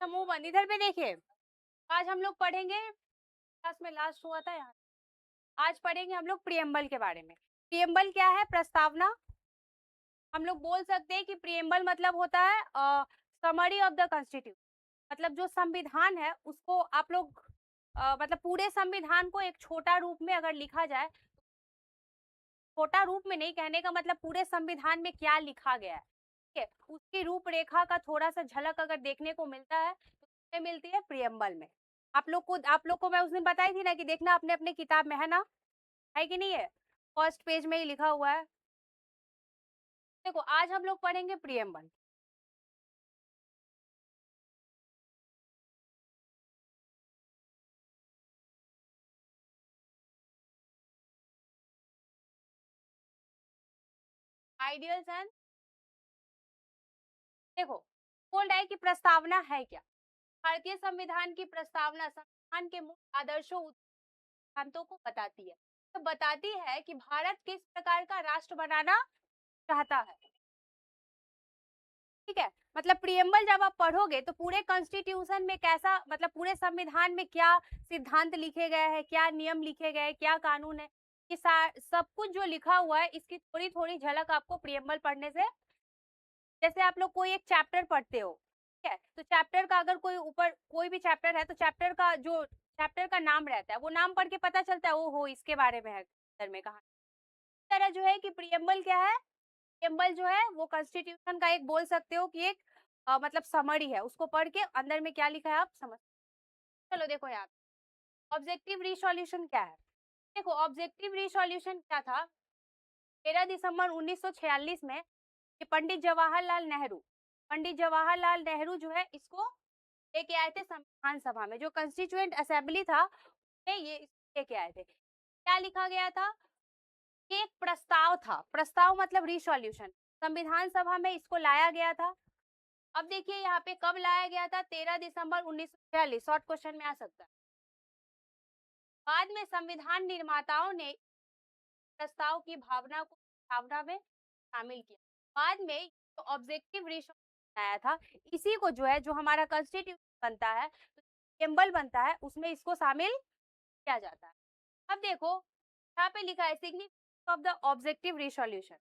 समूह बंद इधर पे देखिए। आज हम लोग पढ़ेंगे, क्लास में लास्ट हुआ था यहाँ। आज पढ़ेंगे हम लोग प्रियम्बल के बारे में। प्रियम्बल क्या है? प्रस्तावना। हम लोग बोल सकते हैं कि प्रियम्बल मतलब होता है समरी ऑफ द कॉन्स्टिट्यूशन। मतलब जो संविधान है उसको आप लोग मतलब पूरे संविधान को एक छोटा रूप में अगर लिखा जाए, छोटा रूप में नहीं, कहने का मतलब पूरे संविधान में क्या लिखा गया है, ठीक है, उसकी रूपरेखा का थोड़ा सा झलक अगर देखने को मिलता है तो ये मिलती है प्रियम्बल में। आप लोग को मैं उस दिन बताई थी ना कि देखना अपने अपने किताब में, है ना? है कि नहीं है? फर्स्ट पेज में ही लिखा हुआ है। देखो आज हम लोग पढ़ेंगे प्रियम्बल। आइडियल्स एंड, देखो बोल रहा है कि प्रस्तावना है क्या? भारतीय संविधान की प्रस्तावना संविधान के मूल आदर्शों सिद्धांतों को बताती है। तो बताती है कि भारत किस प्रकार का राष्ट्र बनाना चाहता है। ठीक है, मतलब प्रियम्बल जब आप पढ़ोगे तो पूरे कॉन्स्टिट्यूशन में कैसा, मतलब पूरे संविधान में क्या सिद्धांत लिखे गए हैं, क्या नियम लिखे गए हैं, क्या कानून है, ये सब कुछ जो लिखा हुआ है इसकी थोड़ी थोड़ी झलक आपको प्रियम्बल पढ़ने से, जैसे आप लोग कोई एक चैप्टर पढ़ते हो, ठीक है, तो चैप्टर का अगर कोई ऊपर कोई भी चैप्टर है तो चैप्टर का जो चैप्टर का नाम रहता है वो नाम पढ़ के पता चलता है, ओ हो इसके बारे में है अंदर में कहा। इस तरह जो है कि प्रियम्बल क्या है? प्रियम्बल जो है वो कॉन्स्टिट्यूशन का एक बोल सकते हो कि एक मतलब समरी है, उसको पढ़ के अंदर में क्या लिखा है आप समझ। चलो देखो यार, ऑब्जेक्टिव रिसोल्यूशन क्या है? देखो ऑब्जेक्टिव रिसोल्यूशन क्या था? 13 दिसंबर 1946 में ये पंडित जवाहरलाल नेहरू जो है इसको लेके आए थे संविधान सभा में, जो कंस्टिट्यूएंट असेंबली था उसमें ये लेके आए थे। क्या लिखा गया था? ये एक प्रस्ताव था, प्रस्ताव मतलब रिसोल्यूशन, संविधान सभा में इसको लाया गया था। अब देखिए यहाँ पे कब लाया गया था? 13 दिसंबर 1946। शॉर्ट क्वेश्चन में आ सकता है। बाद में संविधान निर्माताओं ने प्रस्ताव की भावना में शामिल किया। बाद में जो ऑब्जेक्टिव रिसोल्यूशन बनाया था, इसी को जो है जो हमारा कॉन्स्टिट्यूशन बनता है, प्रियम्बल बनता है, उसमें इसको शामिल किया जाता है। अब देखो यहाँ पे लिखा है significance of the objective resolution.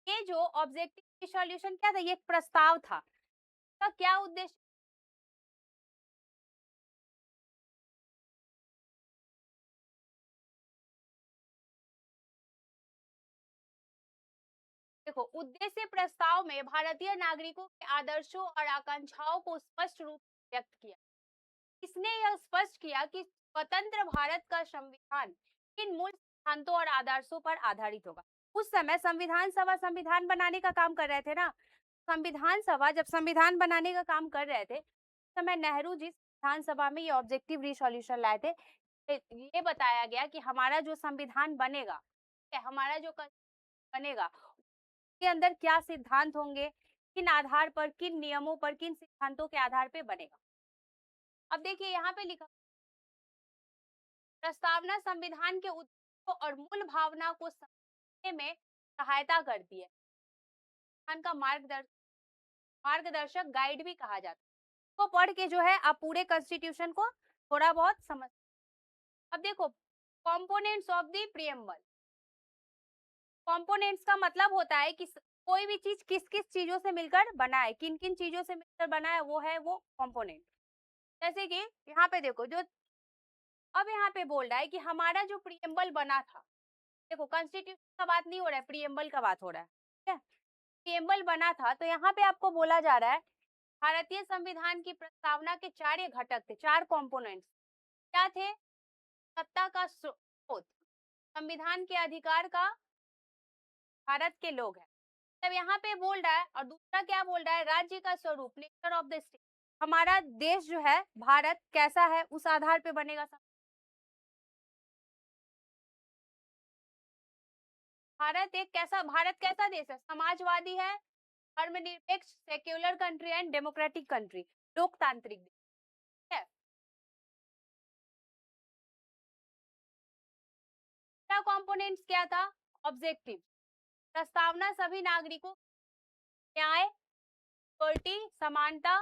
ये जो ऑब्जेक्टिव रिसोल्यूशन क्या था? ये एक प्रस्ताव था। इसका क्या उद्देश्य? देखो उद्देश्य प्रस्ताव में भारतीय नागरिकों के आदर्शों और आकांक्षाओं को स्पष्ट रूप से व्यक्त किया। इसने यह स्पष्ट किया कि स्वतंत्र भारत का संविधान किन मूल सिद्धांतों और आदर्शों पर आधारित होगा। उस समय संविधान सभा संविधान बनाने का काम कर रहे थे ना। संविधान सभा जब संविधान बनाने का काम कर रहे थे उस समय नेहरू जी संविधान सभा में ये ऑब्जेक्टिव रिसोल्यूशन लाए थे। ये बताया गया कि हमारा जो संविधान बनेगा, ठीक है, हमारा जो बनेगा के अंदर क्या सिद्धांत होंगे, किन आधार पर, किन नियमों पर, किन सिद्धांतों के आधार पे बनेगा। अब देखिए यहाँ पे लिखा, प्रस्तावना संविधान के उद्देश्यों और मूल भावना को समझने में सहायता करती है। संविधान का मार्गदर्शक गाइड भी कहा जाता है। तो पढ़ के जो है आप पूरे कॉन्स्टिट्यूशन को थोड़ा बहुत समझ। अब देखो components of the preamble. Components का मतलब होता है कि कोई भी चीज किस किस चीजों से मिलकर बना है, किन किन चीजों से मिलकर बना है, वो है वो कंपोनेंट। जैसे कि यहाँ पे देखो जो अब यहाँ पे बोल रहा है कि हमारा जो प्रियम्बल बना था, देखो कॉन्स्टिट्यूशन का बात नहीं हो रहा है, प्रियम्बल का बात हो रहा है, ठीक है। प्रियम्बल बना था तो यहाँ पे आपको बोला जा रहा है भारतीय संविधान की प्रस्तावना के चार ये घटक थे, चार कंपोनेंट्स। क्या थे? सत्ता का स्रोत, संविधान के अधिकार का भारत के लोग हैं। तब यहाँ पे बोल रहा है, और दूसरा क्या बोल रहा है? राज्य का स्वरूप, नेचर ऑफ द स्टेट। हमारा देश जो है भारत कैसा है उस आधार पे बनेगा। भारत कैसा देश है? समाजवादी है, धर्मनिरपेक्ष, secular country and democratic country, लोकतांत्रिक देश है। क्या कंपोनेंट्स क्या था? ऑब्जेक्टिव, प्रस्तावना सभी नागरिकों न्याय, इक्वलिटी, समानता,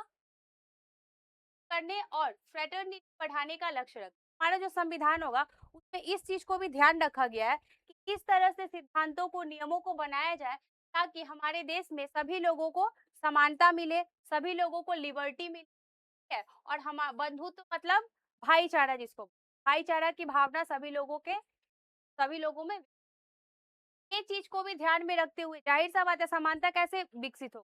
करने और फ्रेटर्निटी बढ़ाने का लक्ष्य रख। हमारा जो संविधान होगा उसमें इस चीज को भी ध्यान रखा गया है कि किस तरह से सिद्धांतों को, नियमों को बनाया जाए ताकि हमारे देश में सभी लोगों को समानता मिले, सभी लोगों को लिबर्टी मिले, ठीक है? और हम बंधुत्व मतलब भाईचारा, जिसको भाईचारा की भावना सभी लोगों में, ये चीज को भी ध्यान में रखते हुए जाहिर सा बात है समानता कैसे विकसित हो,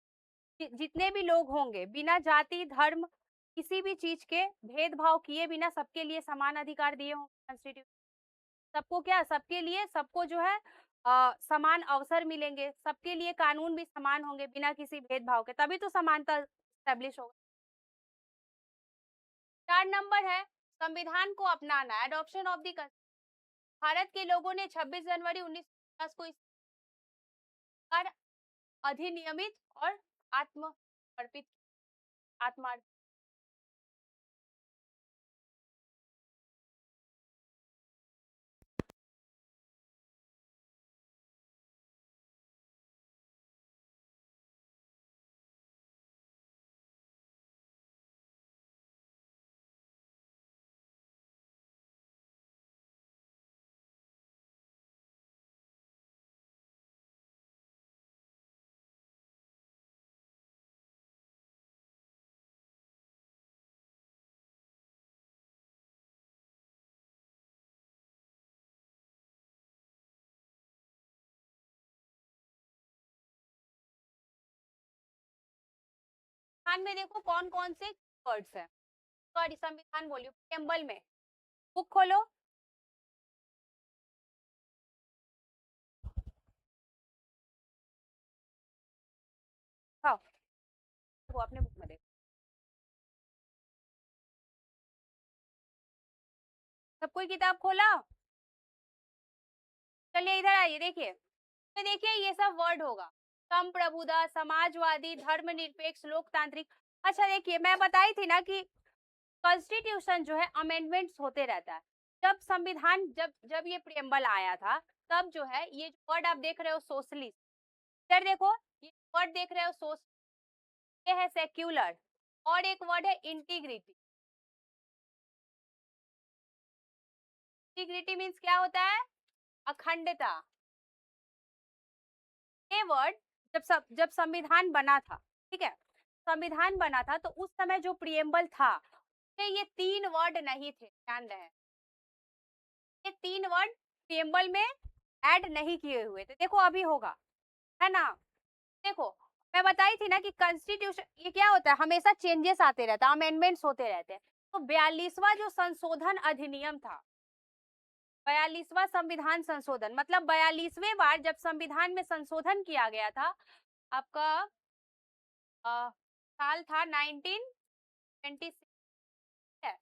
जितने भी लोग होंगे बिना जाति, धर्म, किसी भी चीज के भेदभाव किए बिना सबके लिए समान अधिकार दिए होंगे कॉन्स्टिट्यूशन। सबको क्या, सबके लिए, सबको जो है समान अवसर मिलेंगे, सबके लिए कानून भी समान होंगे बिना किसी भेदभाव के, तभी तो समानता स्टैब्लिश होगा। 4 नंबर है संविधान को अपनाना, एडॉप्शन ऑफ द। भारत के लोगों ने 26 जनवरी 1950 को इस पर अधिनियमित और आत्मर्पित आत्मा संविधान में देखो कौन कौन से वर्ड्स है। सॉरी, संविधान बोलियो, प्रियम्बल में बुक खोलो। हाँ, वो अपने बुक में देखो। सब कोई किताब खोला? चलिए इधर आइए, देखिए तो देखिए ये सब वर्ड होगा, संप्रभुता, समाजवादी, धर्मनिरपेक्ष, लोकतांत्रिक। अच्छा देखिए, मैं बताई थी ना कि कॉन्स्टिट्यूशन जो है अमेंडमेंट्स होते रहता है। जब संविधान, जब जब ये प्रियम्बल आया था, तब जो है ये वर्ड आप देख रहे हो सोशलिस्ट, इधर देखो ये वर्ड देख रहे हो सोशल, ये है सेक्युलर, और एक वर्ड है इंटीग्रिटी। इंटीग्रिटी मीन्स क्या होता है? अखंडता। ये वर्ड जब संविधान बना था, ठीक है, संविधान बना था तो उस समय जो प्रियम्बल था उसमें ये 3 वर्ड नहीं थे, ध्यान रहे, ये 3 वर्ड प्रियम्बल में ऐड नहीं किए हुए थे। देखो अभी होगा, है ना? देखो मैं बताई थी ना कि कॉन्स्टिट्यूशन ये क्या होता है, हमेशा चेंजेस आते रहता है, अमेंडमेंट्स होते रहते हैं। तो 42वां जो संशोधन अधिनियम था, 42वां संविधान संशोधन, मतलब 42वें बार जब संविधान में संशोधन किया गया था, आपका साल था 1926 है।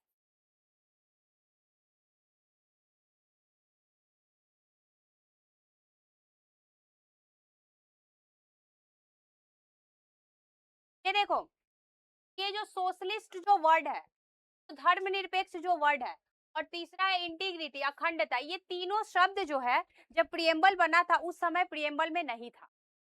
ये देखो, ये जो सोशलिस्ट जो वर्ड है, तो धर्मनिरपेक्ष जो वर्ड है, और तीसरा है इंटीग्रिटी, अखंडता, ये तीनों शब्द जो है जब प्रियम्बल बना था उस समय प्रियम्बल में नहीं था।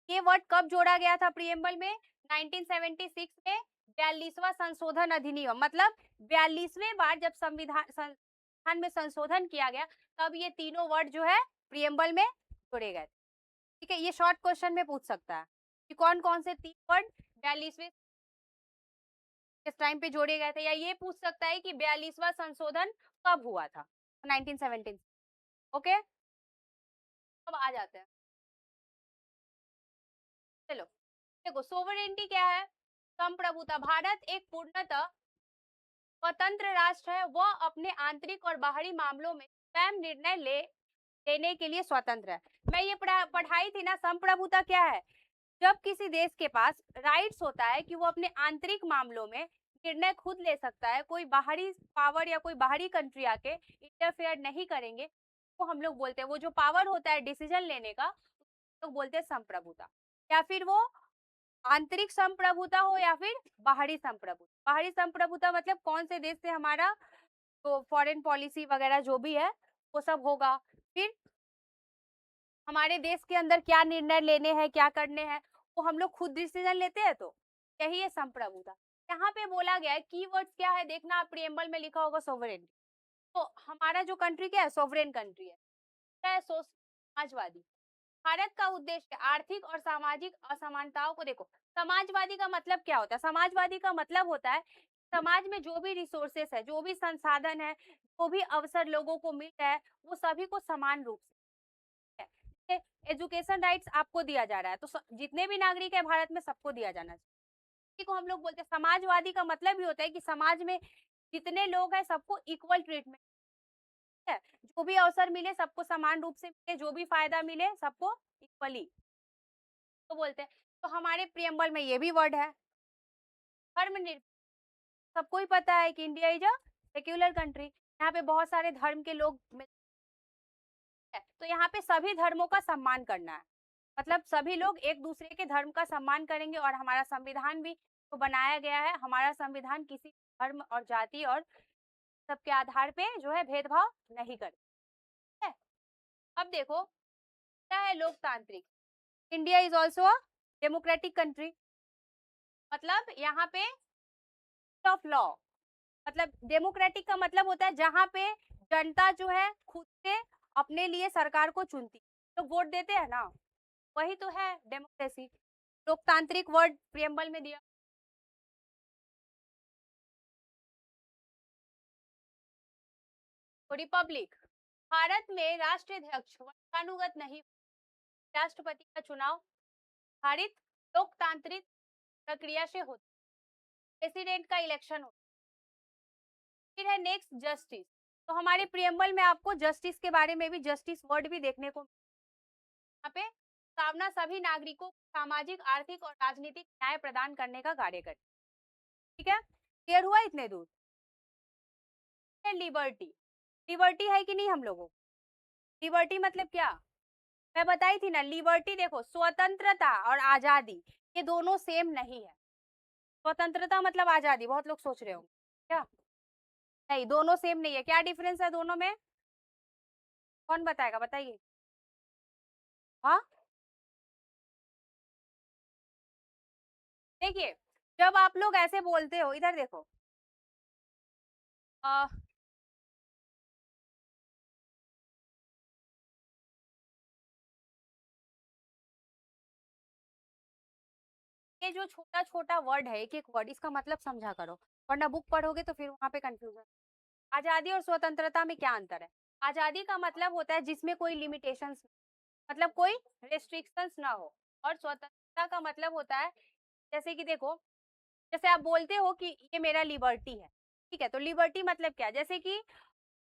ये वर्ड कब जोड़ा गया था प्रियम्बल में? 1976 में 42वां संशोधन अधिनियम, मतलब 42वें बार जब संविधान में संशोधन किया गया, तब ये तीनों वर्ड जो है प्रियम्बल में जोड़े गए। ठीक है, ये शॉर्ट क्वेश्चन में पूछ सकता है कि कौन कौन से 3 वर्ड 42वें किस टाइम पे जोड़े गए थे, या ये पूछ सकता है कि 42वां संशोधन कब हुआ था, 1917। ओके, अब आ जाते हैं। चलो देखो, सोवरेनिटी क्या है? संप्रभुता। भारत एक पूर्णतः स्वतंत्र राष्ट्र है, वह अपने आंतरिक और बाहरी मामलों में स्वयं निर्णय लेने के लिए स्वतंत्र है। मैं ये पढ़ाई थी ना, संप्रभुता क्या है? जब किसी देश के पास राइट्स होता है कि वो अपने आंतरिक मामलों में निर्णय खुद ले सकता है, कोई बाहरी पावर या कोई बाहरी कंट्री आके इंटरफेयर नहीं करेंगे, तो हम लोग बोलते हैं वो जो पावर होता है डिसीजन लेने का, लोग बोलते हैं संप्रभुता। या फिर वो आंतरिक संप्रभुता हो या फिर बाहरी संप्रभुता। बाहरी संप्रभुता मतलब कौन से देश से हमारा तो फॉरेन पॉलिसी वगैरह जो भी है वो सब होगा, फिर हमारे देश के अंदर क्या निर्णय लेने हैं, क्या करने हैं, वो हम लोग खुद डिसीजन लेते हैं, तो यही है संप्रभुता। यहाँ पे बोला गया है, कीवर्ड्स क्या है देखना, आप प्रिएम्बल में लिखा होगा सोवरेन। तो हमारा जो कंट्री क्या है, सोवरेन कंट्री है, क्या है, समाजवादी। भारत का उद्देश्य आर्थिक और सामाजिक असमानताओं को, देखो समाजवादी का मतलब क्या होता है, समाजवादी का मतलब होता है समाज में जो भी रिसोर्सेस है, जो भी संसाधन है, जो भी अवसर लोगों को मिल रहा है, वो सभी को समान रूप से है। एजुकेशन राइट्स आपको दिया जा रहा है, तो जितने भी नागरिक है भारत में सबको दिया जाना चाहिए। इसी को हम लोग बोलते हैं समाजवादी का मतलब ही होता है कि समाज में जितने लोग हैं सबको इक्वल ट्रीटमेंट है, जो भी अवसर मिले सबको समान रूप से मिले, जो भी फायदा मिले सबको इक्वली तो बोलते हैं। तो हमारे प्रियम्बल में ये भी वर्ड है, धर्मनिरपेक्ष। सबको ही पता है कि India is a secular country, यहाँ पे बहुत सारे धर्म के लोग मिलते हैं, तो यहाँ पे सभी धर्मों का सम्मान करना है, मतलब सभी लोग एक दूसरे के धर्म का सम्मान करेंगे। और हमारा संविधान भी तो बनाया गया है, हमारा संविधान किसी धर्म और जाति और सबके आधार पे जो है भेदभाव नहीं करता है। अब देखो क्या है लोकतांत्रिक, India is also a democratic country, मतलब यहाँ पे ऑफ लॉ, मतलब डेमोक्रेटिक का मतलब होता है जहाँ पे जनता जो है खुद से अपने लिए सरकार को चुनती, तो वोट देते हैं ना, वही तो है डेमोक्रेसी। लोकतांत्रिक वर्ड प्रियम्बल में दिया। रिपब्लिक, भारत में राष्ट्राध्यक्ष वंशानुगत नहीं, राष्ट्रपति का चुनाव भारित लोकतांत्रिक प्रक्रिया से होता है, प्रेसिडेंट का इलेक्शन होता है। फिर है नेक्स्ट जस्टिस, तो हमारे प्रियम्बल में आपको जस्टिस के बारे में भी, जस्टिस वर्ड भी देखने को, यहाँ पे सावना सभी नागरिकों को सामाजिक, आर्थिक और राजनीतिक न्याय प्रदान करने का कार्य करती है। ठीक है, क्लियर हुआ इतने दूर। लिबर्टी, लिबर्टी है कि नहीं हम लोगों को, लिबर्टी मतलब क्या, मैं बताई थी ना, लिबर्टी देखो स्वतंत्रता और आजादी ये दोनों सेम नहीं है। स्वतंत्रता मतलब आजादी, बहुत लोग सोच रहे होंगे क्या, नहीं दोनों सेम नहीं है। क्या डिफरेंस है दोनों में, कौन बताएगा, बताइए। हाँ देखिए, जब आप लोग ऐसे बोलते हो, इधर देखो, आ, ये जो छोटा छोटा वर्ड है, एक एक वर्ड, इसका मतलब समझा करो, वरना बुक पढ़ोगे तो फिर वहां पे कंफ्यूजन। आजादी और स्वतंत्रता में क्या अंतर है, आजादी का मतलब होता है जिसमें कोई लिमिटेशंस, मतलब कोई रेस्ट्रिक्शंस ना हो, और स्वतंत्रता का मतलब होता है जैसे कि देखो, जैसे आप बोलते हो कि ये मेरा लिबर्टी है, ठीक है, तो लिबर्टी मतलब क्या, जैसे कि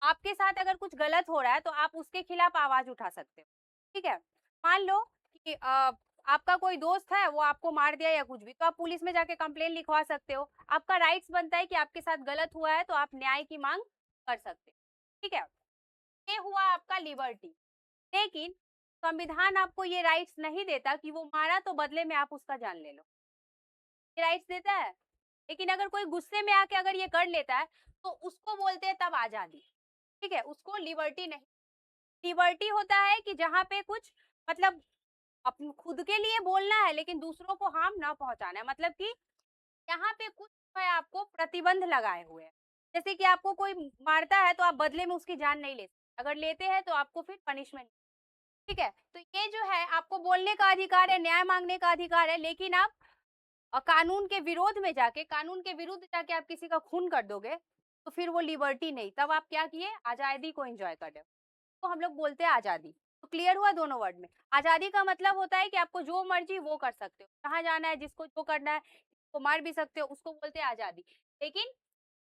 आपके साथ अगर कुछ गलत हो रहा है तो आप उसके खिलाफ आवाज उठा सकते हो। ठीक है, मान लो कि आपका कोई दोस्त है वो आपको मार दिया या कुछ भी, तो आप पुलिस में जाके कंप्लेन लिखवा सकते हो। आपका राइट्स बनता है कि आपके साथ गलत हुआ है तो आप न्याय की मांग कर सकते हो। ठीक है, ये हुआ आपका लिबर्टी। लेकिन संविधान आपको ये राइट्स नहीं देता कि वो मारा तो बदले में आप उसका जान ले लो, ये राइट्स देता है। लेकिन अगर कोई गुस्से में आके अगर ये कर लेता है तो उसको बोलते हैं तब आजादी। ठीक है, उसको लिबर्टी नहीं, लिबर्टी होता है कि जहाँ पे कुछ मतलब अपन खुद के लिए बोलना है लेकिन दूसरों को हार्म ना पहुंचाना है, मतलब कि यहाँ पे कुछ है आपको प्रतिबंध लगाए हुए हैं। जैसे कि आपको कोई मारता है तो आप बदले में उसकी जान नहीं ले सकते, अगर लेते हैं तो आपको फिर पनिशमेंट। ठीक है, तो ये जो है आपको बोलने का अधिकार है, न्याय मांगने का अधिकार है, लेकिन आप कानून के विरोध में जाके, कानून के विरुद्ध जाके आप किसी का खून कर दोगे तो फिर वो लिबर्टी नहीं, तब आप क्या किए, आजादी को एंजॉय कर रहे हो, तो हम लोग बोलते हैं आजादी। तो क्लियर हुआ दोनों वर्ड में, आजादी का मतलब होता है कि आपको जो मर्जी वो कर सकते हो, कहाँ जाना है, जिसको जो करना है, को मार भी सकते हो, उसको बोलते हैं आजादी। लेकिन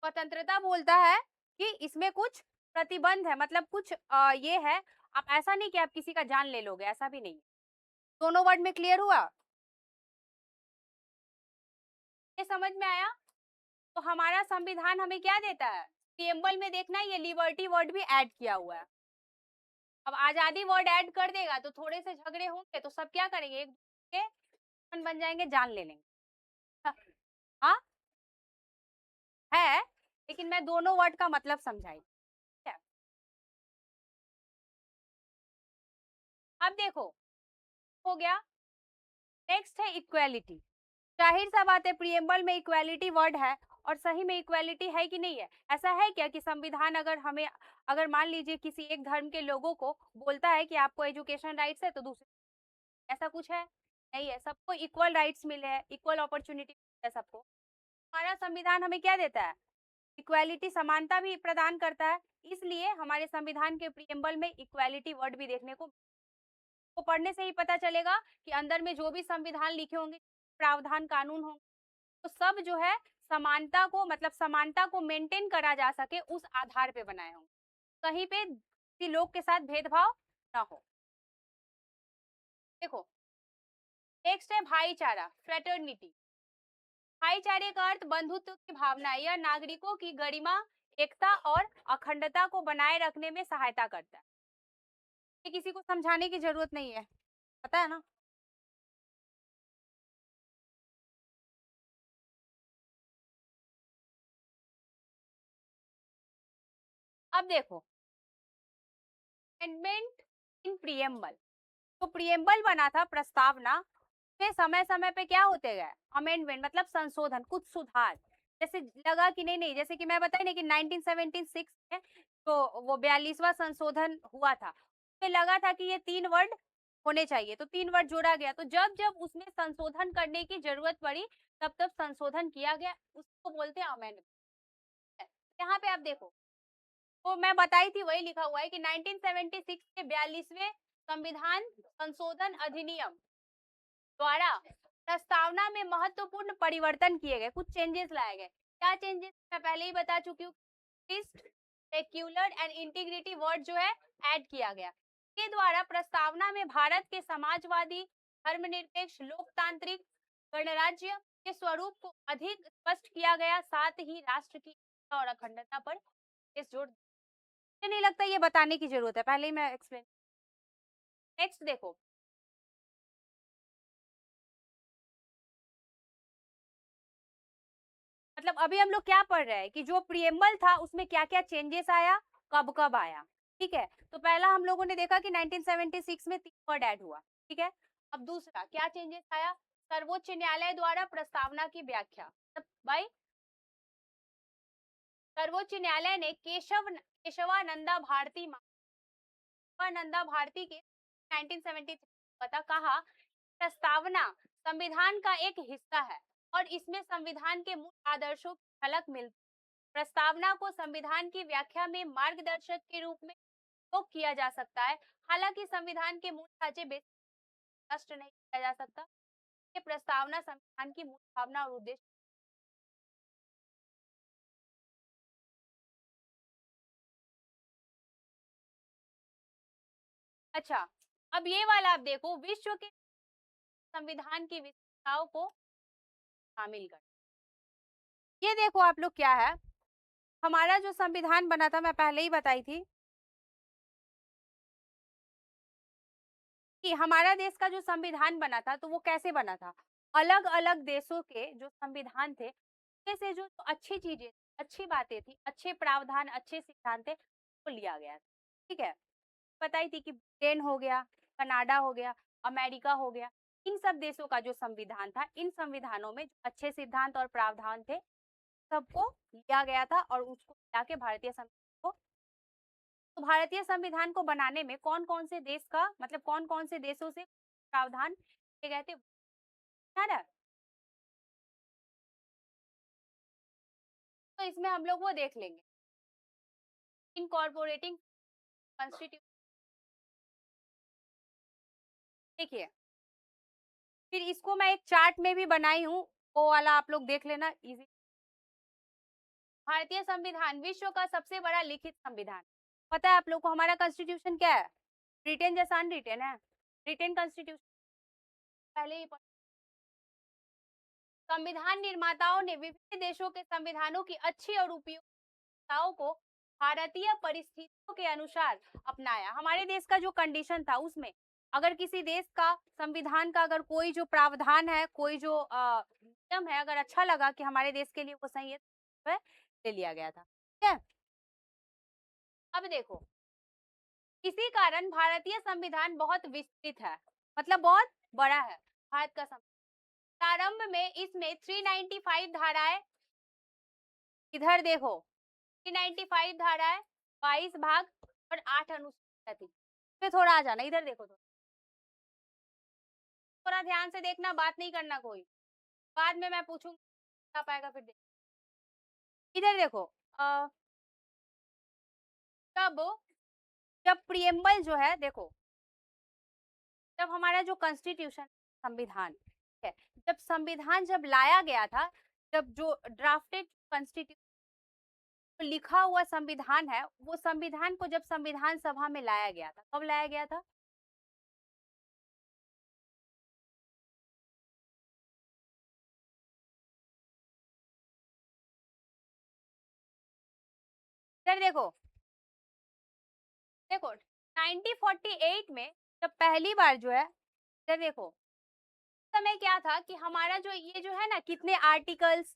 स्वतंत्रता बोलता है कि इसमें कुछ प्रतिबंध है, मतलब कुछ ये है, आप ऐसा नहीं कि आप किसी का जान ले लोगे, ऐसा भी नहीं। दोनों वर्ड में क्लियर हुआ, ये समझ में आया। तो हमारा संविधान हमें क्या देता है, प्रिएम्बल में देखना ये लिबर्टी वर्ड भी ऐड किया हुआ है। अब आजादी वर्ड ऐड कर देगा तो थोड़े से झगड़े होंगे तो सब क्या करेंगे, एक दूसरे के दुश्मन बन जाएंगे, जान ले लेंगे। हाँ है, लेकिन मैं दोनों वर्ड का मतलब समझाई। ठीक है, अब देखो हो गया, नेक्स्ट है इक्वेलिटी। जाहिर सा बात है प्रिएम्बल में इक्वालिटी वर्ड है और सही में इक्वालिटी है कि नहीं है? ऐसा है क्या कि संविधान अगर मान लीजिए किसी एक धर्म के लोगों को बोलता है कि आपको एजुकेशन राइट्स है तो दूसरे, ऐसा कुछ है? नहीं है, सबको इक्वल राइट्स मिले हैं, इक्वल अपॉर्चुनिटी है सबको। हमारा संविधान हमें क्या देता है? इक्वालिटी, समानता भी प्रदान करता है, इसलिए हमारे संविधान के प्रिएम्बल में इक्वालिटी वर्ड भी देखने को पढ़ने से ही पता चलेगा कि अंदर में जो भी संविधान लिखे होंगे, प्रावधान कानून होंगे, तो सब जो है समानता को मतलब समानता को मेंटेन करा जा सके उस आधार पे बनाए होंगे, कहीं पे किसी लोग के साथ भेदभाव ना हो। देखो, नेक्स्ट है भाईचारा, फ्रेटर्निटी। भाईचारे का अर्थ बंधुत्व की भावना या नागरिकों की गरिमा, एकता और अखंडता को बनाए रखने में सहायता करता है। ये किसी को समझाने की जरूरत नहीं है, पता है ना? अब देखो, अमेंडमेंट इन प्रिएम्बल, तो प्रिएम्बल बना था प्रस्तावना, पे समय समय पे क्या होते गए? अमेंडमेंट मतलब संशोधन, कुछ सुधार। जैसे लगा कि नहीं नहीं, जैसे कि मैं बताई ना कि 1976 में तो वो 42वां संशोधन हुआ था, उसमें लगा था कि ये 3 वर्ड होने चाहिए, तो 3 वर्ड जोड़ा गया, तो जब जब उसमें संशोधन करने की जरूरत पड़ी तब तब संशोधन किया गया, उसको बोलते हैं अमेंडमेंट। यहाँ पे आप देखो, तो मैं बताई थी वही लिखा हुआ है कि 1976 के 42वें संविधान संशोधन अधिनियम द्वारा प्रस्तावना में महत्वपूर्ण परिवर्तन किए गए, कुछ चेंजेस लाए गए। क्या चेंजेस मैं पहले ही बता चुकी हूँ, सेक्युलर एंड इंटीग्रिटी वर्ड जो है ऐड किया गया। के द्वारा प्रस्तावना में भारत के समाजवादी, धर्मनिरपेक्ष, लोकतांत्रिक गणराज्य के स्वरूप को अधिक स्पष्ट किया गया, साथ ही राष्ट्र की एकता और अखंडता पर इस जोर। मुझे नहीं लगता ये बताने की जरूरत है, पहले ही मैं एक्सप्लेन। नेक्स्ट देखो, मतलब अभी हम लोग क्या पढ़ रहे हैं कि जो प्रिएम्बल था उसमें क्या क्या चेंजेस आया, कब कब आया, ठीक है? तो पहला हम लोगों ने देखा कि 1976 में 3 वर्ड ऐड हुआ, ठीक है? अब दूसरा क्या चेंजेस आया? सर्वोच्च न्यायालय द्वारा प्रस्तावना की व्याख्या, भाई सर्वोच्च न्यायालय ने केशवानंदा भारती के 1973 पता कहा, प्रस्तावना संविधान का एक हिस्सा है और इसमें संविधान के मूल आदर्शों की झलक मिलती है। प्रस्तावना को संविधान की व्याख्या में मार्गदर्शक के रूप में उपयोग किया जा सकता है, हालांकि संविधान के मूल ढांचे नष्ट नहीं किया जा सकता। ये प्रस्तावना संविधान की मूल भावना और उद्देश्य। अच्छा, अब ये वाला आप देखो, विश्व के संविधान की विशेषताओं को शामिल कर। ये देखो आप लोग क्या है, हमारा जो संविधान बना था मैं पहले ही बताई थी कि हमारा देश का जो संविधान बना था तो वो कैसे बना था, अलग अलग देशों के जो संविधान थे उसमें से जो अच्छी चीजें, अच्छी बातें थी, अच्छे प्रावधान, अच्छे सिद्धांत थे, वो लिया गया था, ठीक है? बताई थी कि ब्रिटेन हो गया, कनाडा हो गया, अमेरिका हो गया, इन सब देशों का जो संविधान था, इन संविधानों में जो अच्छे सिद्धांत और प्रावधान थे सबको लिया गया था और उसको मिला के भारतीय संविधान को। तो भारतीय संविधान को बनाने में कौन कौन से देश का मतलब कौन कौन से देशों से प्रावधान किए गए थे, याद है? तो इसमें हम लोग वो देख लेंगे, इनकॉर्पोरेटिंग कॉन्स्टिट्यूशन। देखिए, फिर इसको मैं एक चार्ट में भी बनाई हूँ, वो वाला आप लोग देख लेना, इजी। भारतीय संविधान विश्व का सबसे बड़ा लिखित संविधान। पता है आप लोग को हमारा कॉन्स्टिट्यूशन क्या है? ब्रिटेन जैसा अनरिटेन है, ब्रिटेन कॉन्स्टिट्यूशन पहले ही संविधान निर्माताओं ने विभिन्न देशों के संविधानों की अच्छी और उपयोगिताओं को भारतीय परिस्थितियों के अनुसार अपनाया। हमारे देश का जो कंडीशन था उसमें अगर किसी देश का संविधान का अगर कोई जो प्रावधान है, कोई जो नियम है, अगर अच्छा लगा कि हमारे देश के लिए वो सही है तो वह ले लिया गया था, ठीक है? अब देखो, इसी कारण भारतीय संविधान बहुत विस्तृत है, मतलब बहुत बड़ा है भारत का संविधान। प्रारंभ में इसमें 395 धाराएं, इधर देखो 395 धाराएं, 22 भाग और 8 अनुसूचियां थी। फिर थोड़ा आ जाना, इधर देखो, थोड़ा ध्यान से देखना, बात नहीं करना कोई, बाद में मैं पूछूंगा आ पाएगा फिर देख। इधर देखो तब जब प्रियम्बल जो है, देखो जब हमारा जो कॉन्स्टिट्यूशन संविधान है, जब संविधान जब लाया गया था, जब जो ड्राफ्टेड कॉन्स्टिट्यूशन लिखा हुआ संविधान है, वो संविधान को जब संविधान सभा में लाया गया था, कब लाया गया था? इधर देखो, देखो 1948 में जब पहली बार जो है, इधर देखो समय क्या था कि हमारा जो ये जो है ना, कितने आर्टिकल्स,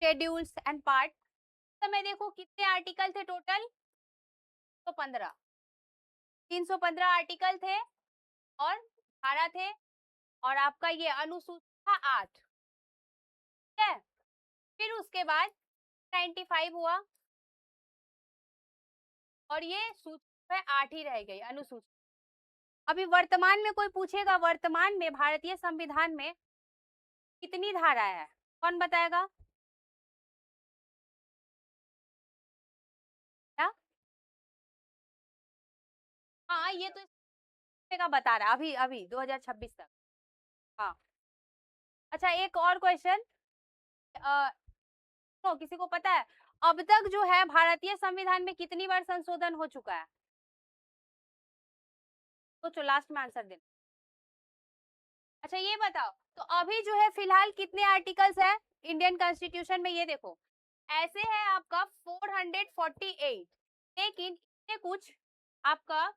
शेड्यूल्स एंड पार्ट, समय देखो कितने आर्टिकल थे टोटल? 315, 315 आर्टिकल थे और धारा थे, और आपका ये अनुसूची था 8, ठीक है। फिर उसके बाद 95 हुआ और ये सूची है 8 ही रह गई अनुसूची। अभी वर्तमान में कोई पूछेगा, वर्तमान में भारतीय संविधान में कितनी धाराएं हैं, कौन बताएगा? क्या? हाँ, ये तो का बता रहा है अभी अभी 2026 तक। हाँ, अच्छा एक और क्वेश्चन, तो किसी को पता है अब तक जो है भारतीय संविधान में कितनी बार संशोधन हो चुका है? सोचो, लास्ट में आंसर देना। अच्छा ये बताओ, तो अभी जो है फिलहाल कितने आर्टिकल्स है इंडियन कॉन्स्टिट्यूशन में? ये देखो ऐसे है आपका 448, लेकिन इसमें कुछ आपका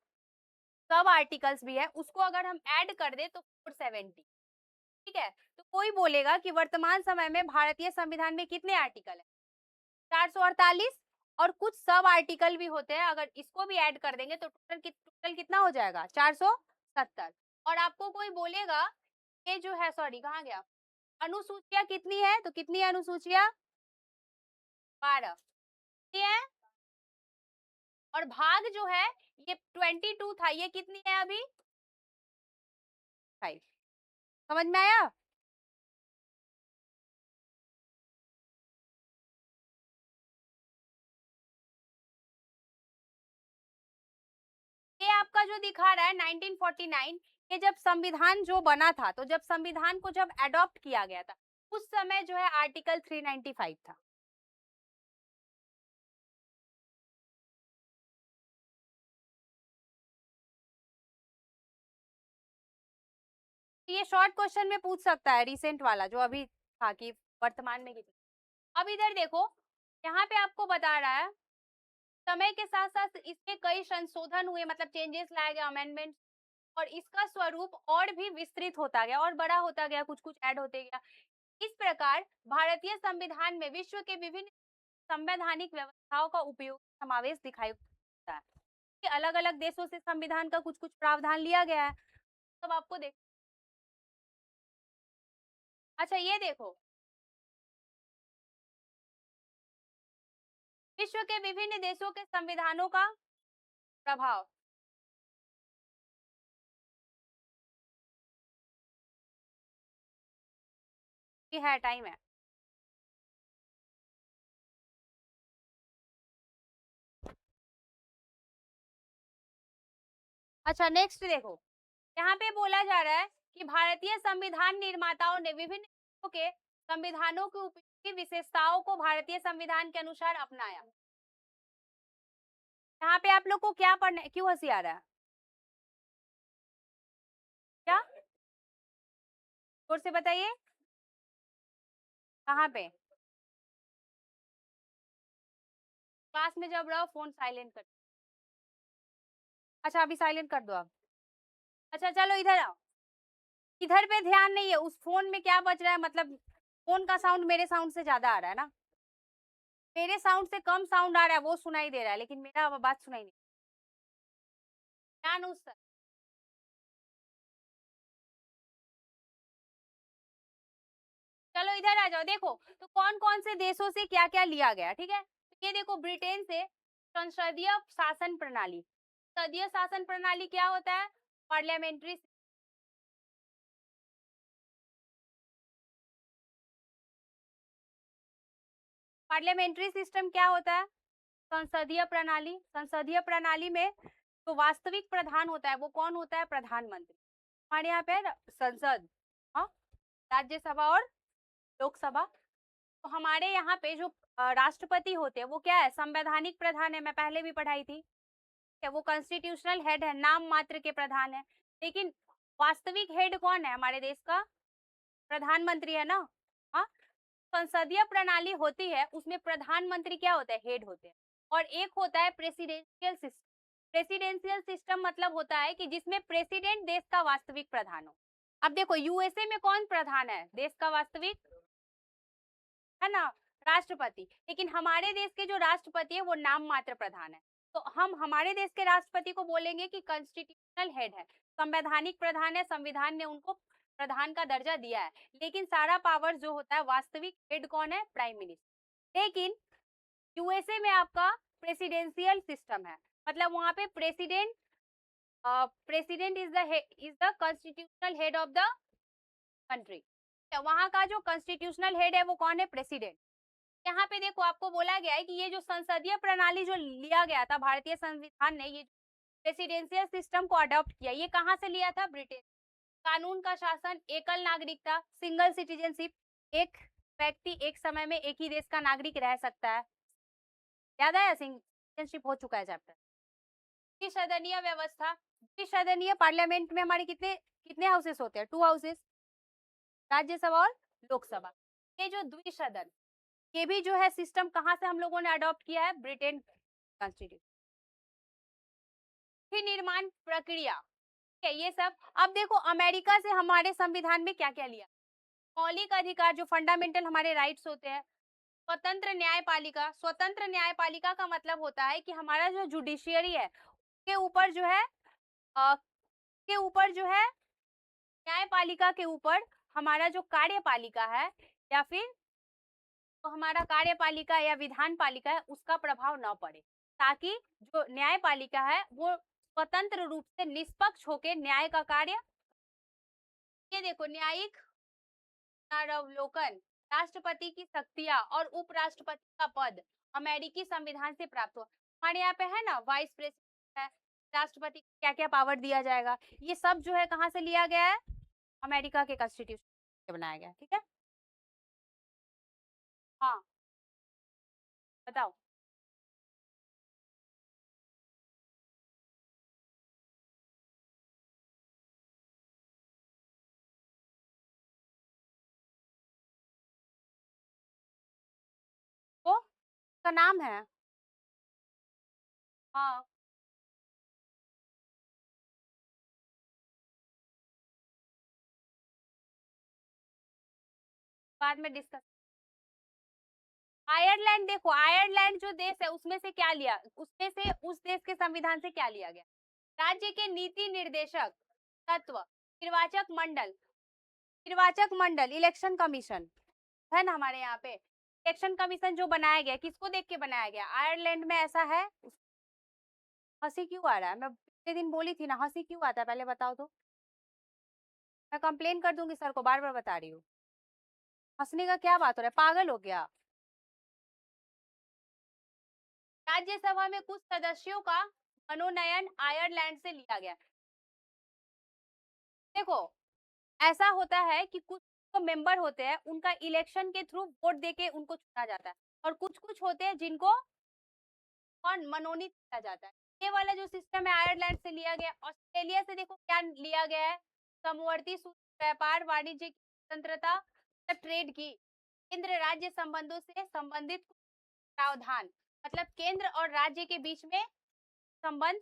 सब आर्टिकल्स भी है, उसको अगर हम ऐड कर दे तो 470, ठीक है। तो कोई बोलेगा कि वर्तमान समय में भारतीय संविधान में कितने आर्टिकल है? 448, और कुछ सब आर्टिकल भी होते हैं, अगर इसको भी ऐड कर देंगे तो टोटल कितना हो जाएगा? 470। और आपको कोई बोलेगा ये जो है, सॉरी कहाँ गया, अनुसूचियां कितनी है, तो कितनी अनुसूचियां? 12, ठीक है। और भाग जो है ये 22 था, ये कितनी है अभी? 5। समझ में आया? ये आपका जो दिखा रहा है 1949, ये जब संविधान जो बना था, तो जब संविधान को जब अडॉप्ट किया गया था, उस समय जो है आर्टिकल 395 था। ये शॉर्ट क्वेश्चन में पूछ सकता है, रिसेंट वाला जो अभी था कि वर्तमान में कितनी। अब इधर देखो, यहाँ पे आपको बता रहा है समय के साथ साथ इसके कई संशोधन हुए, मतलब चेंजेस लाए गए, अमेंडमेंट, और इसका स्वरूप और भी विस्तृत होता गया और बड़ा होता गया, कुछ कुछ ऐड होते गया। इस प्रकार भारतीय संविधान में विश्व के विभिन्न संवैधानिक व्यवस्थाओं का उपयोग समावेश दिखाई देता है कि अलग अलग देशों से संविधान का कुछ कुछ प्रावधान लिया गया है, तब आपको देख। अच्छा ये देखो, विश्व के विभिन्न देशों के संविधानों का प्रभाव। ये है, टाइम है। अच्छा नेक्स्ट देखो, यहाँ पे बोला जा रहा है कि भारतीय संविधान निर्माताओं ने विभिन्न देशों के संविधानों की उपयोगी विशेषताओं को भारतीय संविधान के अनुसार अपनाया। यहाँ पे आप लोग को क्या पढ़ना है, क्यों हंसी आ रहा है? क्या? जोर से बताइए, कहाँ पे? क्लास में जब रहो फोन साइलेंट कर। अच्छा अभी साइलेंट कर दो आप। अच्छा चलो इधर आओ, इधर पे ध्यान नहीं है, उस फोन में क्या बज रहा है, मतलब फोन का साउंड मेरे साउंड से ज्यादा आ रहा है ना, मेरे साउंड से कम साउंड आ रहा है, वो सुनाई दे रहा है, लेकिन मेरा बात सुनाई नहीं। ध्यान उस चलो इधर आ जाओ, देखो तो कौन कौन से देशों से क्या क्या लिया गया, ठीक है। तो ये देखो, ब्रिटेन से संसदीय शासन प्रणाली। संसदीय शासन प्रणाली क्या होता है? पार्लियामेंट्री। पार्लियामेंट्री सिस्टम क्या होता है? संसदीय प्रणाली। संसदीय प्रणाली में जो वास्तविक प्रधान होता है वो कौन होता है? प्रधानमंत्री। हमारे यहाँ पे है ना संसद, हाँ, राज्यसभा और लोकसभा। तो हमारे यहाँ पे जो राष्ट्रपति होते हैं वो क्या है? संवैधानिक प्रधान है, मैं पहले भी पढ़ाई थी। है वो कॉन्स्टिट्यूशनल हेड है, नाम मात्र के प्रधान है। लेकिन वास्तविक हेड कौन है हमारे देश का? प्रधानमंत्री है ना। हाँ, संसदीय प्रणाली होती है उसमें प्रधानमंत्री क्या होता है? हेड होते हैं। और एक होता है प्रेसिडेंशियल सिस्टम। प्रेसिडेंशियल सिस्टम मतलब होता है कि जिसमें प्रेसिडेंट देश का वास्तविक प्रधान हो। अब देखो यूएसए में कौन प्रधान है देश का वास्तविक? है ना, राष्ट्रपति। लेकिन हमारे देश के जो राष्ट्रपति है वो नाम मात्र प्रधान है। तो हम हमारे देश के राष्ट्रपति को बोलेंगे कि कॉन्स्टिट्यूशनल हेड है, संवैधानिक प्रधान है, संविधान ने उनको प्रधान का दर्जा दिया है। लेकिन सारा पावर जो होता है वास्तविक हेड कौन है? Prime minister. लेकिन यूएसए में आपका प्रेसिडेंशियल सिस्टम है, मतलब वहां पे president is the constitutional head of the country. वहां का जो कॉन्स्टिट्यूशनल हेड है वो कौन है? प्रेसिडेंट। यहाँ पे देखो आपको बोला गया है कि ये जो संसदीय प्रणाली जो लिया गया था भारतीय संविधान ने, ये प्रेसिडेंशियल सिस्टम को अडॉप्ट किया, ये कहाँ से लिया था? ब्रिटेन। कानून का शासन, एकल नागरिकता, सिंगल सिटीजनशिप, एक व्यक्ति एक समय में एक ही देश का नागरिक रह सकता है। याद आया? सिटीजनशिप हो चुका है चैप्टर। द्विसदनीय व्यवस्था। द्विसदनीय पार्लियामेंट में हमारे कितने कितने हाउसेस होते हैं? 2 हाउसेस, राज्यसभा और लोकसभा। ये जो द्विसदन, ये भी जो है सिस्टम कहाँ से हम लोगों ने अडॉप्ट किया है? Britain constitution. फिर निर्माण प्रक्रिया, ठीक है, ये सब। अब देखो अमेरिका से हमारे संविधान में क्या क्या लिया? मौलिक अधिकार, जो फंडामेंटल हमारे राइट्स होते हैं। स्वतंत्र न्यायपालिका। स्वतंत्र न्यायपालिका का मतलब होता है कि हमारा जो जुडिशियरी है के ऊपर जो है के ऊपर जो है न्यायपालिका के ऊपर हमारा जो कार्यपालिका है या फिर तो हमारा कार्यपालिका या विधान पालिका है उसका प्रभाव न पड़े, ताकि जो न्यायपालिका है वो स्वतंत्र रूप से निष्पक्ष होकर न्याय का कार्य। ये देखो, न्यायिक पुनरावलोकन, राष्ट्रपति की शक्तियां और उपराष्ट्रपति का पद अमेरिकी संविधान से प्राप्त हो। हमारे यहाँ पे है ना वाइस प्रेसिडेंट है, राष्ट्रपति को क्या क्या पावर दिया जाएगा, ये सब जो है कहाँ से लिया गया है? अमेरिका के कॉन्स्टिट्यूशन से बनाया गया, ठीक है। हाँ, बताओ। वो का नाम है। हाँ, बाद में डिस्कस। आयरलैंड, देखो आयरलैंड जो देश है उसमें से क्या लिया, उसमें से उस देश के संविधान से क्या लिया गया? राज्य के नीति निर्देशक तत्व, निर्वाचक मंडल, इलेक्शन कमीशन है ना हमारे यहाँ पे। इलेक्शन कमीशन जो बनाया गया, किसको देख के बनाया गया? आयरलैंड में ऐसा है। हंसी क्यों आ रहा है? मैं पिछले दिन बोली थी ना, हंसी क्यों आता है पहले बताओ तो। मैं कंप्लेन कर दूंगी सर को, बार बार बता रही हूँ। हंसने का क्या बात हो रहा है, पागल हो गया? राज्यसभा में कुछ सदस्यों का मनोनयन आयरलैंड से लिया गया। देखो ऐसा होता है कि कुछ जो मेंबर होते हैं उनका इलेक्शन के थ्रू वोट देके उनको चुना जाता है, और कुछ कुछ होते हैं जिनको कौन मनोनीत किया जाता है। ये वाला जो सिस्टम है आयरलैंड से लिया गया। ऑस्ट्रेलिया से देखो क्या लिया गया है? समवर्ती सूत्र, व्यापार वाणिज्य की स्वतंत्रता, ट्रेड की, केंद्र राज्य संबंधों से संबंधित प्रावधान, मतलब केंद्र और राज्य के बीच में संबंध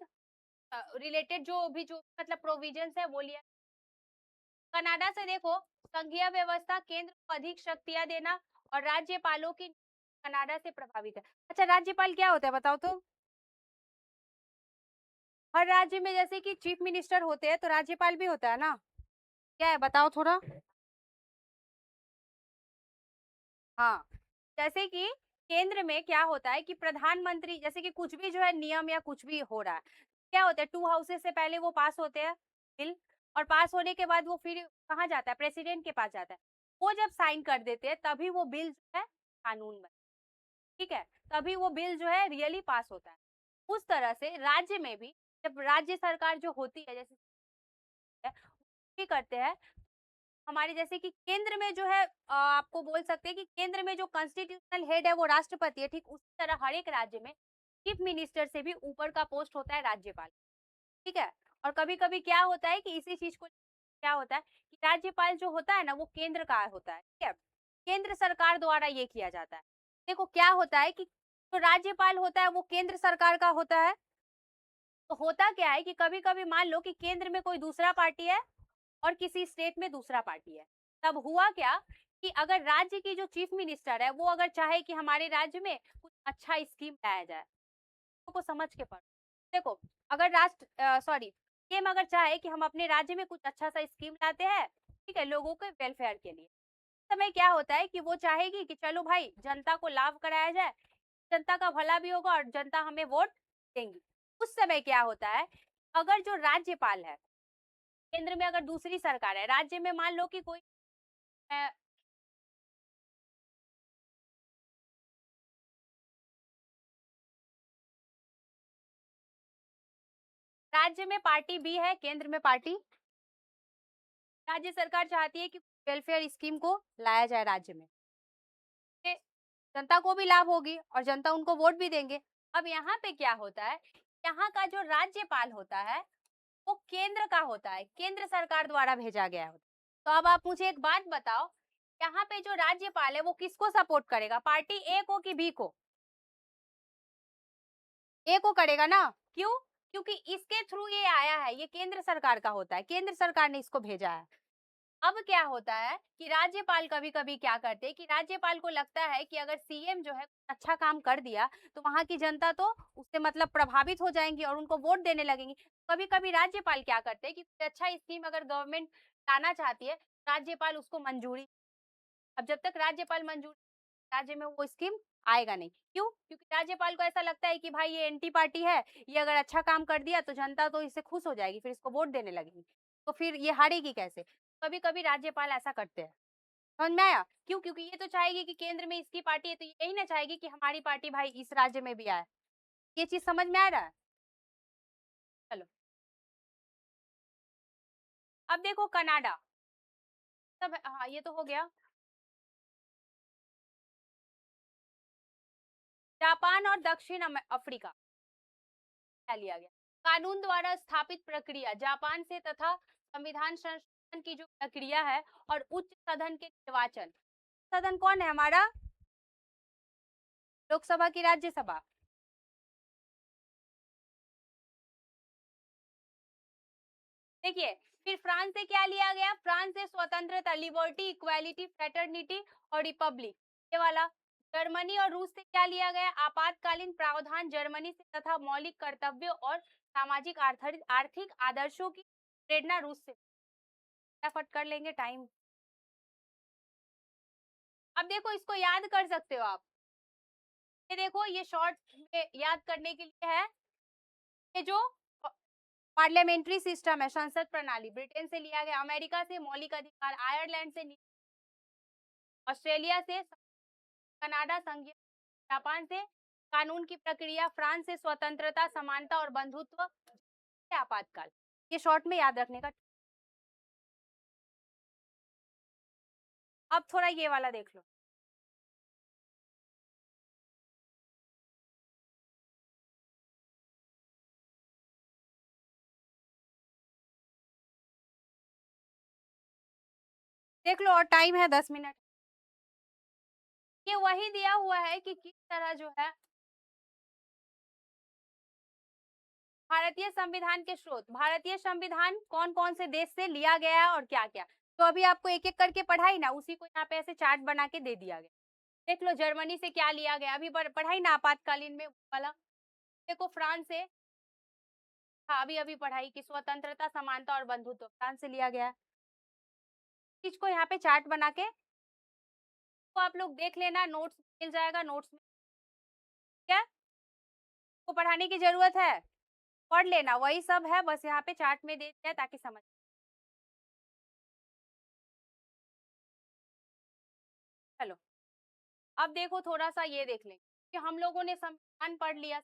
रिलेटेड जो भी जो मतलब प्रोविजंस है वो लिया। कनाडा से देखो, संघीय व्यवस्था, केंद्र को अधिक शक्तियां देना और राज्यपालों की कनाडा से प्रभावित है। अच्छा, राज्यपाल क्या होता है बताओ तो? हर राज्य में जैसे कि चीफ मिनिस्टर होते हैं तो राज्यपाल भी होता है ना, क्या है बताओ थोड़ा। हाँ, जैसे कि केंद्र में क्या होता है कि प्रधानमंत्री, जैसे कि कुछ भी जो है नियम या कुछ भी हो रहा है, क्या होता है 2 हाउसेस से पहले वो पास होते हैं बिल, और पास होने के बाद वो फिर कहाँ जाता है? प्रेसिडेंट के पास जाता है। वो जब साइन कर देते हैं तभी वो बिल जो है कानून बन, ठीक है? तभी वो बिल जो है रियली पास होता है। उस तरह से राज्य में भी जब राज्य सरकार जो होती है, जैसे भी करते हैं, हमारे जैसे कि केंद्र में जो है आपको बोल सकते हैं कि केंद्र में जो कॉन्स्टिट्यूशनल हेड है वो राष्ट्रपति है, ठीक उसी तरह हर एक राज्य में चीफ मिनिस्टर से भी ऊपर का पोस्ट होता है राज्यपाल, ठीक है? और कभी-कभी क्या होता है कि इसी चीज को क्या होता है कि राज्यपाल जो होता है ना वो केंद्र का होता है, ठीक है? केंद्र सरकार द्वारा ये किया जाता है। देखो क्या होता है कि जो राज्यपाल होता है वो केंद्र सरकार का होता है। तो होता क्या है कि कभी-कभी मान लो कि केंद्र में कोई दूसरा पार्टी है और किसी स्टेट में दूसरा पार्टी है। तब हुआ क्या कि अगर राज्य की जो चीफ मिनिस्टर है, वो अगर चाहे कि हमारे राज्य में कुछ अच्छा स्कीम लाया जाए, को समझ के पढ़ो। देखो, अगर सॉरी, सीएम अगर चाहे कि हम अपने राज्य में कुछ अच्छा सा स्कीम लाते हैं, ठीक है, लोगों के वेलफेयर के लिए। उस समय क्या होता है कि वो चाहेगी कि चलो भाई जनता को लाभ कराया जाए, जनता का भला भी होगा और जनता हमें वोट देंगी। उस समय क्या होता है, अगर जो राज्यपाल है, केंद्र में अगर दूसरी सरकार है, राज्य में मान लो कि कोई अ, राज्य में पार्टी बी है, केंद्र में पार्टी, राज्य सरकार चाहती है कि वेलफेयर स्कीम को लाया जाए राज्य में, ये जनता को भी लाभ होगी और जनता उनको वोट भी देंगे। अब यहाँ पे क्या होता है, यहाँ का जो राज्यपाल होता है वो केंद्र का होता है, केंद्र सरकार द्वारा भेजा गया होता है। तो अब आप मुझे एक बात बताओ, यहाँ पे जो राज्यपाल है वो किसको सपोर्ट करेगा, पार्टी ए को कि बी को? ए को करेगा ना। क्यों? क्योंकि इसके थ्रू ये आया है, ये केंद्र सरकार का होता है, केंद्र सरकार ने इसको भेजा है। अब क्या होता है कि राज्यपाल कभी-कभी क्या करते हैं कि राज्यपाल को लगता है कि अगर सीएम जो है अच्छा काम कर दिया तो वहां की जनता तो उससे मतलब प्रभावित हो जाएंगी और उनको वोट देने लगेंगी। कभी-कभी राज्यपाल क्या करते हैं कि कोई अच्छा स्कीम अगर गवर्नमेंट लाना चाहती है, राज्यपाल उसको मंजूरी, अब जब तक राज्यपाल मंजूर, राज्य में वो स्कीम आएगा नहीं। क्यों? क्योंकि राज्यपाल को ऐसा लगता है कि भाई ये एंटी पार्टी है, ये अगर अच्छा काम कर दिया तो जनता तो इससे खुश हो जाएगी, फिर इसको वोट देने लगेगी। तो फिर ये हारेगी कैसे? कभी-कभी राज्यपाल ऐसा करते हैं। समझ में आया? क्यों? क्योंकि ये तो चाहेगी कि केंद्र में इसकी पार्टी है तो यही ना चाहेगी कि हमारी पार्टी भाई इस राज्य में भी आए। ये चीज़ समझ में आ रहा है? चलो, अब देखो कनाडा, सब हाँ, ये तो हो गया। जापान और दक्षिण अफ्रीका क्या लिया गया? कानून द्वारा स्थापित प्रक्रिया जापान से तथा संविधान संशोधन की जो प्रक्रिया है और उच्च सदन के निर्वाचन, सदन कौन है हमारा? लोकसभा की राज्यसभा। देखिए, फिर फ्रांस से क्या लिया गया? फ्रांस से स्वतंत्रता, लिबर्टी, इक्वालिटी, फ्रेटर्निटी और रिपब्लिक, ये वाला। जर्मनी और रूस से क्या लिया गया? आपातकालीन प्रावधान जर्मनी से तथा मौलिक कर्तव्यों और सामाजिक आर्थिक आदर्शों की प्रेरणा रूस से। फटाफट कर लेंगे टाइम। अब देखो इसको याद कर सकते हो आप। ये देखो ये शॉर्ट में याद करने के लिए है। ये जो पार्लियामेंट्री सिस्टम है, संसद प्रणाली, ब्रिटेन से लिया गया, अमेरिका से मौलिक अधिकार, आयरलैंड से, ऑस्ट्रेलिया से, कनाडा संघीय, जापान से कानून की प्रक्रिया, फ्रांस से स्वतंत्रता, समानता और बंधुत्व से आपातकाल। ये शॉर्ट में याद रखने का। अब थोड़ा ये वाला देख लो। देख लो और टाइम है 10 मिनट। ये वही दिया हुआ है कि किस तरह जो है भारतीय संविधान के स्रोत, भारतीय संविधान कौन कौन से देश से लिया गया है और क्या क्या। तो अभी आपको एक एक करके पढ़ाई ना, उसी को यहाँ पे ऐसे चार्ट बना के दे दिया गया। देख लो जर्मनी से क्या लिया गया, अभी पढ़ाई ना आपातकालीन में वाला। देखो फ्रांस से, हाँ अभी अभी पढ़ाई की स्वतंत्रता, समानता और बंधुत्व फ्रांस से लिया गया है। चीज को यहाँ पे चार्ट बना के तो आप लोग देख लेना, नोट्स मिल जाएगा, नोट्स में क्या को पढ़ाने की जरूरत है, पढ़ लेना, वही सब है, बस यहाँ पे चार्ट में दे दिया है ताकि समझ। चलो अब देखो थोड़ा सा ये देख लेंगे कि हम लोगों ने संविधान पढ़ लिया,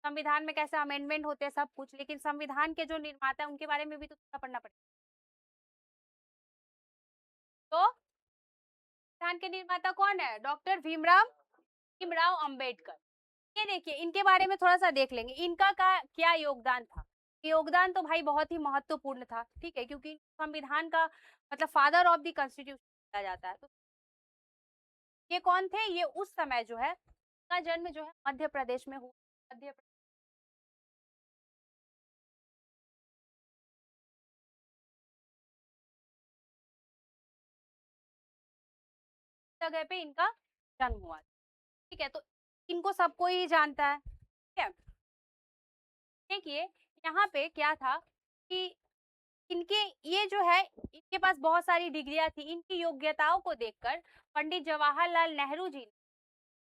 संविधान में कैसे अमेंडमेंट होते हैं सब कुछ, लेकिन संविधान के जो निर्माता है उनके बारे में भी तो थोड़ा पढ़ना पड़ेगा। तो संविधान के निर्माता कौन है? डॉक्टर भीमराव अंबेडकर। ये देखिए इनके बारे में थोड़ा सा देख लेंगे, इनका का क्या योगदान था। योगदान तो भाई बहुत ही महत्वपूर्ण था, ठीक है, क्योंकि संविधान का मतलब फादर ऑफ द कॉन्स्टिट्यूशन कहा जाता है। तो ये कौन थे? ये उस समय जो है का जन्म जो है मध्य प्रदेश में हुआ। मध्य जगह पे इनका जन्म हुआ, ठीक है। तो इनको सबको ही जानता है, ठीक है। देखिए यहाँ पे क्या था कि इनके ये जो है इनके पास बहुत सारी डिग्रियां थी, इनकी योग्यताओं को देखकर पंडित जवाहरलाल नेहरू जी ने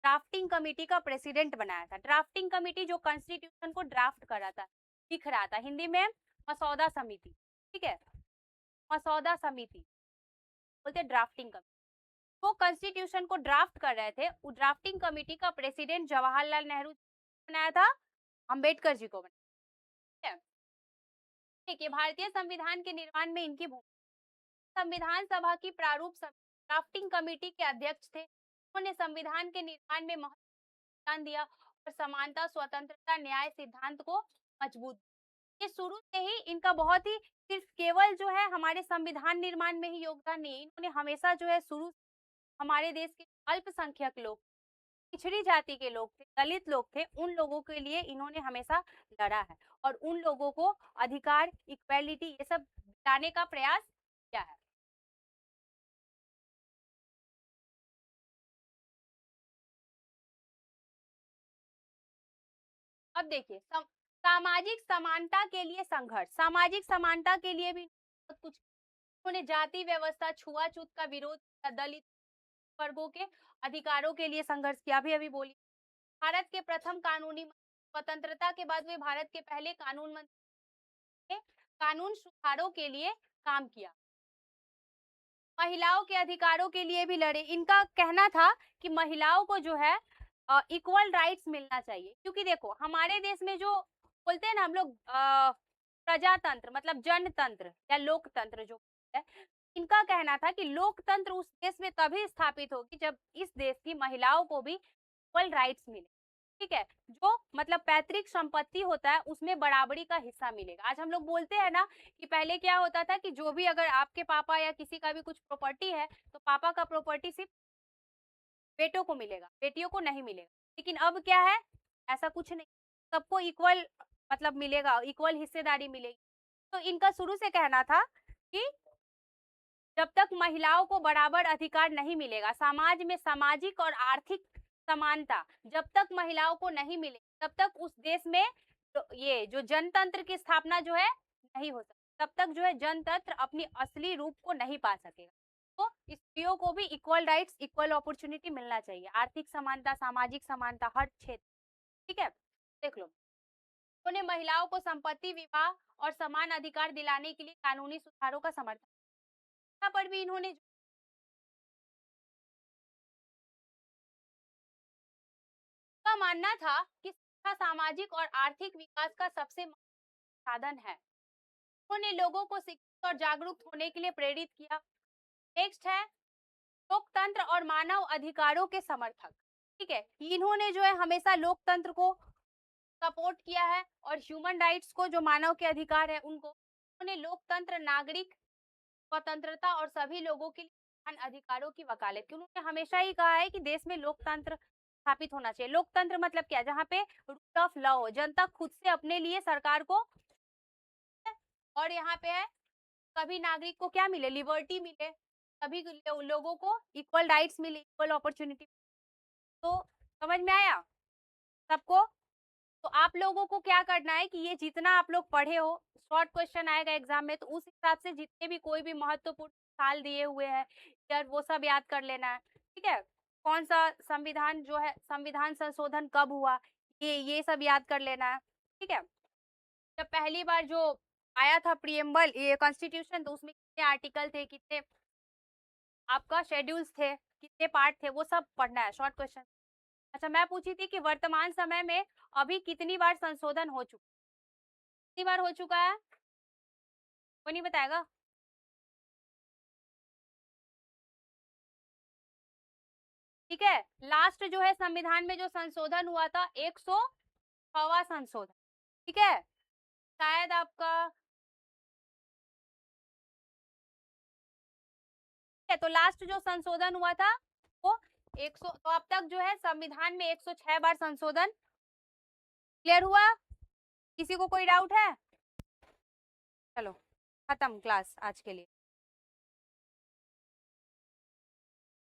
ड्राफ्टिंग कमेटी का प्रेसिडेंट बनाया था। ड्राफ्टिंग कमेटी जो कॉन्स्टिट्यूशन को ड्राफ्ट कर रहा था, लिख रहा था, हिंदी में मसौदा समिति, ठीक है, मसौदा समिति बोलते ड्राफ्टिंग कमेटी। वो कॉन्स्टिट्यूशन को ड्राफ्ट कर रहे थे, वो ड्राफ्टिंग कमेटी का प्रेसिडेंट जवाहरलाल नेहरू बनाया था, अंबेडकर जी को बनाया, ठीक है। देखिए भारतीय संविधान के निर्माण में इनकी भूमिका, संविधान सभा की प्रारूप ड्राफ्टिंग कमेटी के अध्यक्ष थे। उन्होंने संविधान के निर्माण में महत्वपूर्ण योगदान दिया और समानता, स्वतंत्रता, न्याय सिद्धांत को मजबूत। ये शुरू से ही इनका बहुत ही सिर्फ केवल जो है हमारे संविधान निर्माण में ही योगदान नहीं है, इन्होंने हमेशा जो है शुरू हमारे देश के अल्पसंख्यक लोग, पिछड़ी जाति के लोग थे, दलित लोग थे, उन लोगों के लिए इन्होंने हमेशा लड़ा है और उन लोगों को अधिकार, इक्वालिटी ये सब दिलाने का प्रयास किया है। अब देखिए सामाजिक समानता के लिए संघर्ष, सामाजिक समानता के लिए भी बहुत कुछ, उन्होंने जाति व्यवस्था, छुआछूत का विरोध किया, दलित वर्गों के अधिकारों के लिए संघर्ष किया, अभी अभी बोली। भारत के प्रथम कानूनी स्वतंत्रता के बाद वे भारत के पहले कानून मंत्री ने कानून सुधारों के लिए काम किया। महिलाओं के अधिकारों के लिए भी लड़े, इनका कहना था कि महिलाओं को जो है इक्वल राइट्स मिलना चाहिए, क्योंकि देखो हमारे देश में जो बोलते हैं ना हम लोग प्रजातंत्र मतलब जनतंत्र या लोकतंत्र जो है, इनका कहना था कि लोकतंत्र उस देश में तभी स्थापित होगी जब इस देश की महिलाओं को भी इक्वल राइट्स मिले, ठीक है। जो मतलब पैतृक संपत्ति होता है उसमें बराबरी का हिस्सा मिलेगा। आज हम लोग बोलते हैं ना कि पहले क्या होता था कि जो भी अगर आपके पापा या किसी का भी कुछ प्रॉपर्टी है तो पापा का प्रॉपर्टी सिर्फ बेटों को मिलेगा, बेटियों को नहीं मिलेगा। लेकिन अब क्या है, ऐसा कुछ नहीं, सबको इक्वल मतलब मिलेगा, इक्वल हिस्सेदारी मिलेगी। तो इनका शुरू से कहना था कि जब तक महिलाओं को बराबर अधिकार नहीं मिलेगा, समाज में सामाजिक और आर्थिक समानता जब तक महिलाओं को नहीं मिले, तब तक उस देश में तो ये जो जनतंत्र की स्थापना जो है नहीं हो सकती, तब तक जो है जनतंत्र अपनी असली रूप को नहीं पा सकेगा। तो स्त्रियों को भी इक्वल राइट्स, इक्वल अपॉर्चुनिटी मिलना चाहिए, आर्थिक समानता, सामाजिक समानता हर क्षेत्र, ठीक है। देख लो उन्होंने महिलाओं को संपत्ति, विवाह और समान अधिकार दिलाने के लिए कानूनी सुधारों का समर्थन, यहाँ पर भी इन्होंने का मानना था कि शिक्षा सामाजिक और आर्थिक विकास का सबसे महत्वपूर्ण साधन है। उन्होंने लोगों को शिक्षित और जागरूक होने के लिए प्रेरित किया। नेक्स्ट है लोकतंत्र और मानव अधिकारों के समर्थक, ठीक है। इन्होंने जो है हमेशा लोकतंत्र को सपोर्ट किया है और ह्यूमन राइट्स को, जो मानव के अधिकार है उनको, उन्होंने लोकतंत्र, नागरिक स्वतंत्रता और सभी लोगों के लिए समान अधिकारों की वकालत की। उन्होंने हमेशा ही कहा है कि देश में लोकतंत्र स्थापित होना चाहिए। लोकतंत्र मतलब क्या? जहाँ पे रूल ऑफ लॉ हो, जनता खुद से अपने लिए सरकार को, और यहाँ पे है सभी नागरिक को क्या मिले? लिबर्टी मिले, सभी लोगों को इक्वल राइट्स मिले, इक्वल अपॉर्चुनिटी। तो समझ में आया सबको? तो आप लोगों को क्या करना है कि ये जितना आप लोग पढ़े हो, शॉर्ट क्वेश्चन आएगा एग्जाम में, तो उस हिसाब से जितने भी कोई भी महत्वपूर्ण साल दिए हुए हैं यार वो सब याद कर लेना है, ठीक है, कौन सा संविधान जो है, संविधान संशोधन कब हुआ, ये सब याद कर लेना है। ठीक है, जब पहली बार जो आया था प्रिएम्बल, ये कॉन्स्टिट्यूशन, तो उसमें कितने आर्टिकल थे, कितने आपका शेड्यूल्स थे, कितने पार्ट थे, वो सब पढ़ना है, शॉर्ट क्वेश्चन। अच्छा, मैं पूछी थी कि वर्तमान समय में अभी कितनी बार संशोधन हो चुका, कितनी बार हो चुका है, कोई नहीं बताएगा? ठीक है, लास्ट जो है संविधान में जो संशोधन हुआ था 106वां संशोधन। ठीक है, शायद आपका है, तो लास्ट जो संशोधन हुआ था वो 100, तो अब तक जो है संविधान में 106 बार संशोधन क्लियर हुआ। किसी को कोई डाउट है? चलो खत्म क्लास आज के लिए।